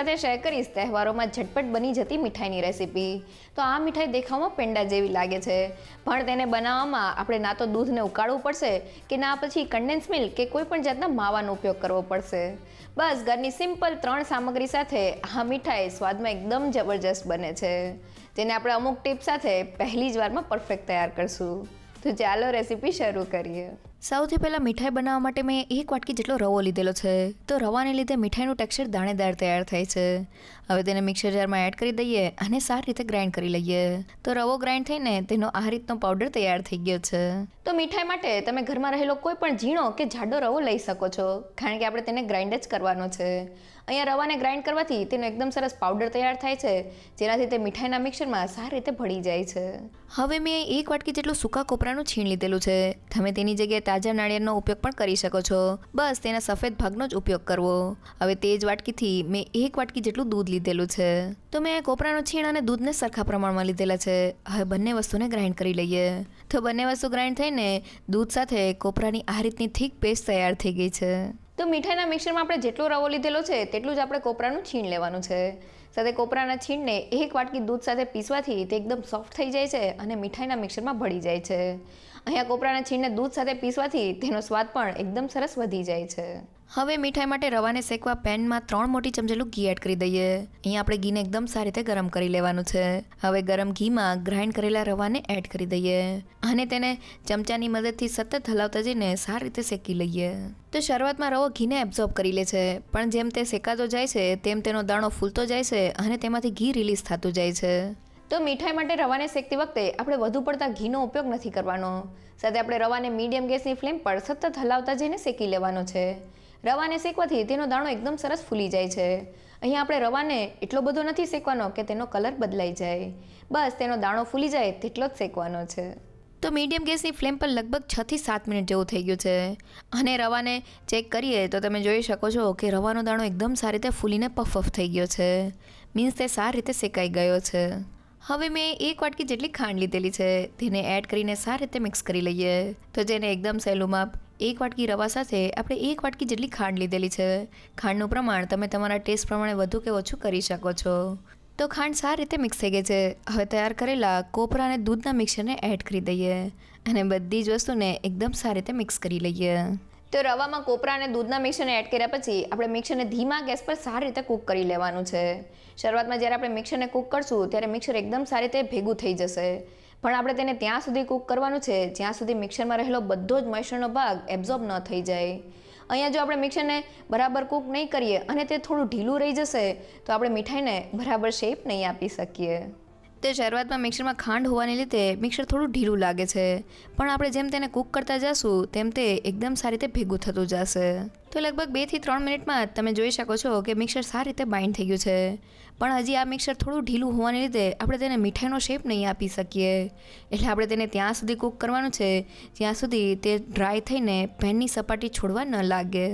સાથે શેર કરીશ તહેવારોમાં ઝટપટ બની જતી મીઠાઈની રેસીપી. તો આ મીઠાઈ દેખાવમાં પેંડા જેવી લાગે છે, પણ તેને બનાવવામાં આપણે ના તો દૂધને ઉકાળવું પડશે કે ના પછી કન્ડેન્સ મિલ્ક કે કોઈ પણ જાતના માવાનો ઉપયોગ કરવો પડશે. બસ ઘરની સિમ્પલ 3 સામગ્રી સાથે આ મીઠાઈ સ્વાદમાં એકદમ જબરજસ્ત બને છે, જેને આપણે અમુક ટિપ્સ સાથે પહેલી જ વારમાં પરફેક્ટ તૈયાર કરશું. તો ચાલો રેસીપી શરૂ કરીએ. સૌથી પહેલાં મીઠાઈ બનાવવા માટે મેં 1 વાટકી જેટલો રવો લીધેલો છે. તો રવાને લીધે મીઠાઈનું ટેક્સચર દાણેદાર તૈયાર થાય છે. હવે તેને મિક્સર જારમાં એડ કરી દઈએ અને સારી રીતે ગ્રાઇન્ડ કરી લઈએ. તો રવો ગ્રાઇન્ડ થઈને તેનો આ રીતનો પાવડર તૈયાર થઈ ગયો છે. તો મીઠાઈ માટે તમે ઘરમાં રહેલો કોઈ પણ ઝીણો કે જાડો રવો લઈ શકો છો, કારણ કે આપણે તેને ગ્રાઇન્ડ જ કરવાનો છે. અહીંયા રવાને ગ્રાઇન્ડ કરવાથી તેનો એકદમ સરસ પાવડર તૈયાર થાય છે, જેનાથી તે મીઠાઈના મિક્સરમાં સારી રીતે ભળી જાય છે. હવે મેં 1 વાટકી જેટલું સૂકા કોપરાનું છીણ લીધેલું છે. તમે તેની જગ્યાએ તાજા નાળિયેરનો ઉપયોગ પણ કરી શકો છો. બસ તેના સફેદ ભાગનો જ ઉપયોગ કરવો. હવે તે જ વાટકીથી મેં 1 વાટકી જેટલું દૂધ લીધેલું છે. તો મેં કોપરાનું છીણ અને દૂધને સરખા પ્રમાણમાં લીધેલા છે. હવે બંને વસ્તુને ગ્રાઇન્ડ કરી લઈએ. તો બંને વસ્તુ ગ્રાઇન્ડ થઈને દૂધ સાથે કોપરાની આ રીતની થીક પેસ્ટ તૈયાર થઈ ગઈ છે. તો મીઠાઈના મિક્સરમાં આપણે જેટલો રવો લીધેલો છે તેટલું જ આપણે કોપરાનું છીણ લેવાનું છે. સાથે કોપરાના છીણને 1 વાટકી દૂધ સાથે પીસવાથી તે એકદમ સોફ્ટ થઈ જાય છે અને મીઠાઈના મિક્સરમાં ભળી જાય છે. અહીંયા કોપરાના છીણને દૂધ સાથે પીસવાથી તેનો સ્વાદ પણ એકદમ સરસ વધી જાય છે. હવે મીઠાઈ માટે રવાને શેકવા પેનમાં 3 મોટી ચમચેલું ઘી એડ કરી દઈએ. અહીંયા આપણે ઘીને એકદમ સારી રીતે ગરમ કરી લેવાનું છે. હવે ગરમ ઘીમાં ગ્રાઇન્ડ કરેલા રવાને એડ કરી દઈએ અને તેને ચમચાની મદદથી સતત હલાવતા જઈને સારી રીતે શેકી લઈએ. તો શરૂઆતમાં રવો ઘીને એબ્ઝોર્બ કરી લે છે, પણ જેમ તે શેકાતો જાય છે તેમ તેનો દાણો ફૂલતો જાય છે અને તેમાંથી ઘી રિલીઝ થતું જાય છે. તો મીઠાઈ માટે રવાને શેકતી વખતે આપણે વધુ પડતા ઘીનો ઉપયોગ નથી કરવાનો. સાથે આપણે રવાને મીડિયમ ગેસની ફ્લેમ પર સતત હલાવતા જઈને શેકી લેવાનો છે. રવાને શેકવાથી તેનો દાણો એકદમ સરસ ફૂલી જાય છે. અહીંયા આપણે રવાને એટલો બધો નથી શેકવાનો કે તેનો કલર બદલાઈ જાય. બસ તેનો દાણો ફૂલી જાય તેટલો જ શેકવાનો છે. તો મીડિયમ ગેસની ફ્લેમ પર લગભગ 6 થી 7 મિનિટ જેવું થઈ ગયું છે અને રવાને ચેક કરીએ તો તમે જોઈ શકો છો કે રવાનો દાણો એકદમ સારી રીતે ફૂલીને પફ થઈ ગયો છે. મીન્સ તે સારી રીતે શેકાઈ ગયો છે. હવે મેં 1 વાટકી જેટલી ખાંડ લીધેલી છે. તેને એડ કરીને સારી રીતે મિક્સ કરી લઈએ. તો જેને એકદમ સહેલું માપ 1 વાટકી રવા સાથે આપણે 1 વાટકી જેટલી ખાંડ લીધેલી છે. ખાંડનું પ્રમાણ તમે તમારા ટેસ્ટ પ્રમાણે વધુ કે ઓછું કરી શકો છો. તો ખાંડ સારી રીતે મિક્સ થઈ ગઈ છે. હવે તૈયાર કરેલા કોપરા અને દૂધના મિક્સરને એડ કરી દઈએ અને બધી જ વસ્તુને એકદમ સારી રીતે મિક્સ કરી લઈએ. તો રવામાં કોપરા અને દૂધના મિક્સરને એડ કર્યા પછી આપણે મિક્સરને ધીમા ગેસ પર સારી રીતે કૂક કરી લેવાનું છે. શરૂઆતમાં જ્યારે આપણે મિક્સરને કૂક કરશું ત્યારે મિક્સર એકદમ સારી રીતે ભેગું થઈ જશે, પણ આપણે તેને ત્યાં સુધી કૂક કરવાનું છે જ્યાં સુધી મિક્સરમાં રહેલો બધો જ મોઇસ્ચરનો ભાગ એબ્ઝોર્બ ન થઈ જાય. અહીંયા જો આપણે મિક્સરને બરાબર કૂક નહીં કરીએ અને તે થોડું ઢીલું રહી જશે તો આપણે મીઠાઈને બરાબર શેપ નહીં આપી શકીએ. તે શરૂઆતમાં મિક્સરમાં ખાંડ હોવાને લીધે મિક્સર થોડું ઢીલું લાગે છે, પણ આપણે જેમ તેને કૂક કરતા જશું તેમ તે એકદમ સારી રીતે ભેગું થતું જશે. તો લગભગ 2 થી 3 મિનિટમાં તમે જોઈ શકો છો કે મિક્સર સારી રીતે બાઇન્ડ થઈ ગયું છે, પણ હજી આ મિક્સર થોડું ઢીલું હોવાને લીધે આપણે તેને મીઠાઈનો શેપ નહીં આપી શકીએ. એટલે આપણે તેને ત્યાં સુધી કૂક કરવાનું છે જ્યાં સુધી તે ડ્રાય થઈને પેનની સપાટી છોડવા ન લાગે.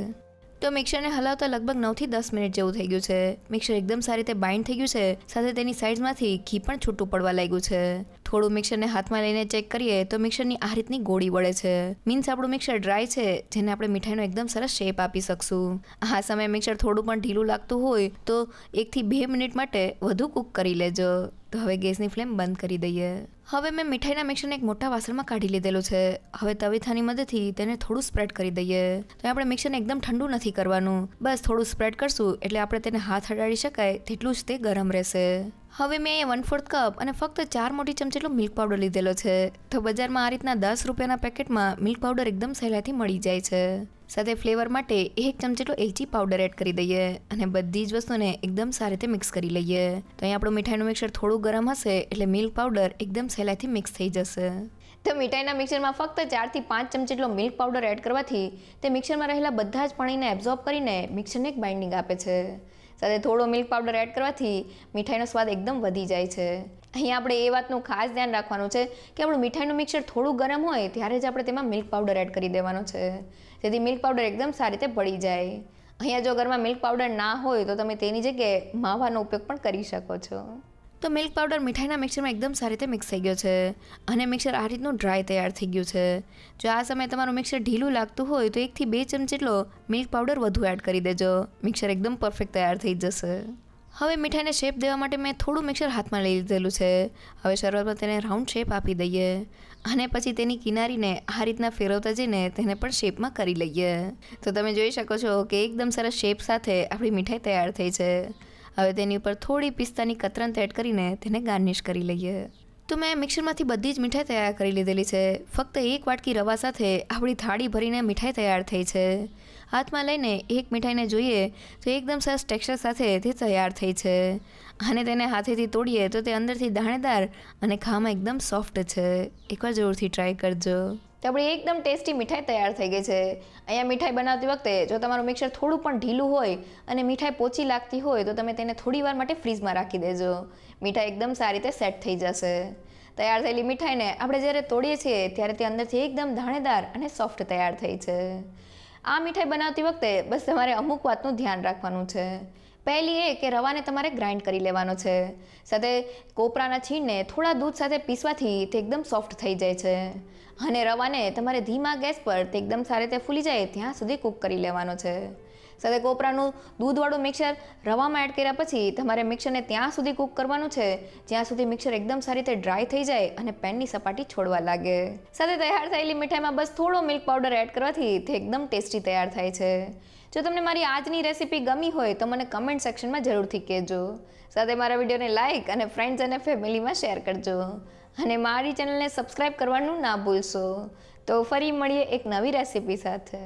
તો મિક્સરને હલાવતા લગભગ 9 થી 10 મિનિટ જેવું થઈ ગયું છે. મિક્સર એકદમ સારી રીતે બાઇન્ડ થઈ ગયું છે, સાથે તેની સાઇડ્સમાંથી ઘી પણ છૂટું પડવા લાગ્યું છે. થોડું મિક્સરને હાથમાં લઈને ચેક કરીએ તો મિક્સરની આ રીતની ગોળી વળે છે. મીન્સ આપણું મિક્સર ડ્રાય છે, જેને આપણે મીઠાઈનો એકદમ સરસ શેપ આપી શકશું. આ સમયે મિક્સર થોડું પણ ઢીલું લાગતું હોય તો 1 થી 2 મિનિટ માટે વધુ કૂક કરી લેજો. તો હવે ગેસની ફ્લેમ બંધ કરી દઈએ. હવે મેં મીઠાઈના મિક્સરને એક મોટા વાસણમાં કાઢી લીધેલું છે. હવે તવીથાની મદદથી તેને થોડું સ્પ્રેડ કરી દઈએ. તો આપણે મિક્સરને એકદમ ઠંડુ નથી કરવાનું, બસ થોડું સ્પ્રેડ કરશું એટલે આપણે તેને હાથ અડાડી શકાય તેટલું જ તે ગરમ રહેશે. હવે મેં 1/4 કપ અને ફક્ત 4 મોટી ચમચી જેટલો મિલ્ક પાવડર લીધેલો છે. તો બજારમાં આ રીતના 10 રૂપિયાના પેકેટમાં મિલ્ક પાવડર એકદમ સહેલાઈથી મળી જાય છે. સાથે ફ્લેવર માટે 1 ચમચી જેટલો એલચી પાવડર એડ કરી દઈએ અને બધી જ વસ્તુને એકદમ સારી રીતે મિક્સ કરી લઈએ. તો અહીં આપણું મીઠાઈનું મિક્સર થોડું ગરમ હશે એટલે મિલ્ક પાવડર એકદમ સહેલાઈથી મિક્સ થઈ જશે. તો મીઠાઈના મિક્સરમાં ફક્ત 4 થી 5 ચમચી જેટલો મિલ્ક પાવડર એડ કરવાથી તે મિક્સરમાં રહેલા બધા જ પાણીને એબ્ઝોર્બ કરીને મિક્સરને એક બાઇન્ડિંગ આપે છે. સાથે થોડો મિલ્ક પાવડર એડ કરવાથી મીઠાઈનો સ્વાદ એકદમ વધી જાય છે. અહીંયા આપણે એ વાતનું ખાસ ધ્યાન રાખવાનું છે કે આપણું મીઠાઈનું મિક્સર થોડું ગરમ હોય ત્યારે જ આપણે તેમાં મિલ્ક પાવડર એડ કરી દેવાનો છે, જેથી મિલ્ક પાવડર એકદમ સારી રીતે ભળી જાય. અહીંયા જો ઘરમાં મિલ્ક પાવડર ના હોય તો તમે તેની જગ્યાએ માવાનો ઉપયોગ પણ કરી શકો છો. તો મિલ્ક પાવડર મીઠાઈના મિક્સરમાં એકદમ સારી રીતે મિક્સ થઈ ગયો છે અને મિક્સર આ રીતનું ડ્રાય તૈયાર થઈ ગયું છે. જો આ સમયે તમારું મિક્સર ઢીલું લાગતું હોય તો 1 થી 2 ચમચી જેટલો મિલ્ક પાવડર વધુ એડ કરી દેજો. મિક્સર એકદમ પરફેક્ટ તૈયાર થઈ જશે. હવે મીઠાઈને શેપ દેવા માટે મેં થોડું મિક્સર હાથમાં લઈ લીધેલું છે. હવે શરૂઆતમાં તેને રાઉન્ડ શેપ આપી દઈએ અને પછી તેની કિનારીને આ રીતના ફેરવતા જઈને તેને પણ શેપમાં કરી લઈએ. તો તમે જોઈ શકો છો કે એકદમ સરસ શેપ સાથે આપણી મીઠાઈ તૈયાર થઈ છે. હવે તેની ઉપર થોડી પિસ્તાની કતરન એડ કરીને તેને ગાર્નિશ કરી લઈએ. તો મેં મિક્સરમાંથી બધી જ મીઠાઈ તૈયાર કરી લીધેલી છે. ફક્ત એક વાટકી રવા સાથે આપણી થાળી ભરીને મીઠાઈ તૈયાર થઈ છે. હાથમાં લઈને એક મીઠાઈને જોઈએ તો એકદમ સરસ ટેક્સચર સાથે તે તૈયાર થઈ છે અને તેને હાથેથી તોડીએ તો તે અંદરથી દાણેદાર અને ખાવામાં એકદમ સોફ્ટ છે. એકવાર જરૂરથી ટ્રાય કરજો. તો આપણી એકદમ ટેસ્ટી મીઠાઈ તૈયાર થઈ ગઈ છે. અહીંયા મીઠાઈ બનાવતી વખતે જો તમારું મિક્સર થોડું પણ ઢીલું હોય અને મીઠાઈ પોચી લાગતી હોય તો તમે તેને થોડી વાર માટે ફ્રીઝમાં રાખી દેજો. મીઠાઈ એકદમ સારી રીતે સેટ થઈ જશે. તૈયાર થયેલી મીઠાઈને આપણે જ્યારે તોડીએ છીએ ત્યારે તે અંદરથી એકદમ દાણેદાર અને સોફ્ટ તૈયાર થઈ છે. આ મીઠાઈ બનાવતી વખતે બસ તમારે અમુક વાતનું ધ્યાન રાખવાનું છે. પહેલી એ કે રવાને તમારે ગ્રાઇન્ડ કરી લેવાનો છે. સાથે કોપરાના છીણને થોડા દૂધ સાથે પીસવાથી તે એકદમ સોફ્ટ થઈ જાય છે અને રવાને તમારે ધીમા ગેસ પર તે એકદમ સારી રીતે ફૂલી જાય ત્યાં સુધી કૂક કરી લેવાનો છે. સાથે કોપરાનું દૂધવાળું મિક્સર રવામાં એડ કર્યા પછી તમારે મિક્સરને ત્યાં સુધી કૂક કરવાનું છે જ્યાં સુધી મિક્સર એકદમ સારી રીતે ડ્રાય થઈ જાય અને પેનની સપાટી છોડવા લાગે. સાથે તૈયાર થયેલી મીઠાઈમાં બસ થોડો મિલ્ક પાવડર એડ કરવાથી તે એકદમ ટેસ્ટી તૈયાર થાય છે. જો તમને મારી આજની રેસીપી ગમી હોય તો મને કમેન્ટ સેક્શનમાં જરૂરથી કહેજો. સાથે મારા વિડીયોને લાઇક અને ફ્રેન્ડ્સ અને ફેમિલીમાં શેર કરજો અને મારી ચેનલને સબસ્ક્રાઈબ કરવાનું ના ભૂલશો. તો ફરી મળીએ એક નવી રેસીપી સાથે.